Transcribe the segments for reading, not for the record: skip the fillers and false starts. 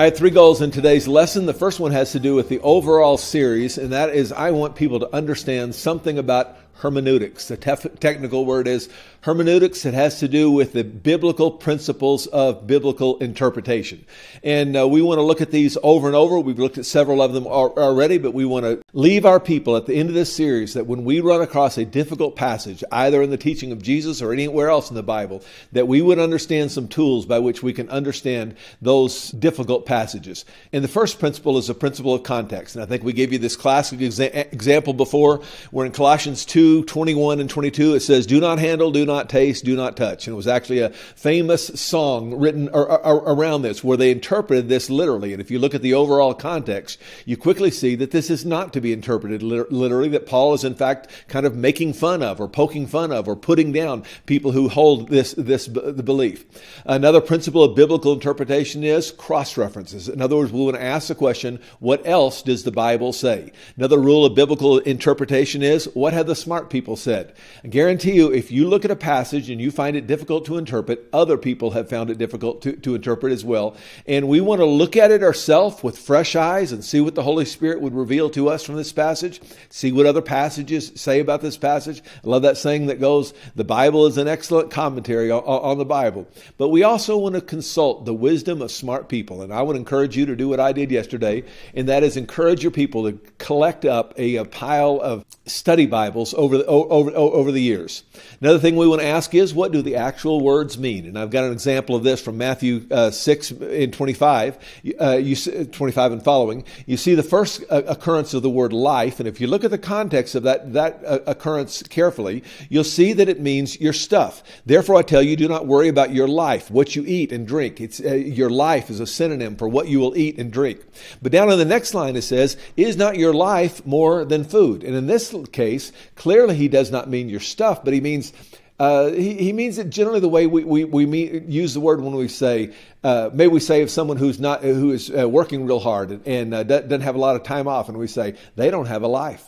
I had three goals in today's lesson. The first one has to do with the overall series, and that is I want people to understand something about hermeneutics. The technical word is hermeneutics. It has to do with the biblical principles of biblical interpretation. And we want to look at these over and over. We've looked at several of them already, but we want to leave our people at the end of this series that when we run across a difficult passage, either in the teaching of Jesus or anywhere else in the Bible, that we would understand some tools by which we can understand those difficult passages. And the first principle is a principle of context. And I think we gave you this classic example before, where in Colossians 2:21 and 22, it says, "Do not handle, do not taste, do not touch." And it was actually a famous song written around this, where they interpreted this literally. And if you look at the overall context, you quickly see that this is not to be interpreted literally, that Paul is in fact kind of making fun of or poking fun of or putting down people who hold this belief. Another principle of biblical interpretation is cross-references. In other words, we want to ask the question, what else does the Bible say? Another rule of biblical interpretation is, what have the smart people said? I guarantee you, if you look at a passage and you find it difficult to interpret, other people have found it difficult to interpret as well. And we want to look at it ourselves with fresh eyes and see what the Holy Spirit would reveal to us from this passage, see what other passages say about this passage. I love that saying that goes, the Bible is an excellent commentary on the Bible. But we also want to consult the wisdom of smart people. And I would encourage you to do what I did yesterday, and that is encourage your people to collect up a pile of study Bibles over the years. Another thing we want to ask is, what do the actual words mean? And I've got an example of this from Matthew 6 and 25, 25 and following. You see the first occurrence of the word life, and if you look at the context of that occurrence carefully, you'll see that it means your stuff. Therefore, I tell you, do not worry about your life, what you eat and drink. It's your life is a synonym for what you will eat and drink. But down in the next line it says, is not your life more than food? And in this case, clearly he does not mean your stuff, but he means he means it generally the way we use the word when we say, may we say of someone who is working real hard and doesn't have a lot of time off, and we say they don't have a life.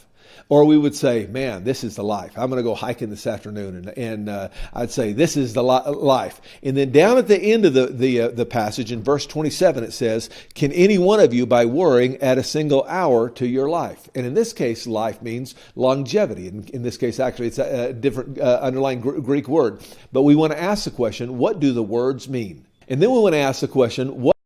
Or we would say, man, this is the life. I'm going to go hiking this afternoon. And I'd say, this is the life. And then down at the end of the passage in verse 27, it says, can any one of you by worrying add a single hour to your life? And in this case, life means longevity. In this case, actually, it's a different underlying Greek word. But we want to ask the question, what do the words mean? And then we want to ask the question, what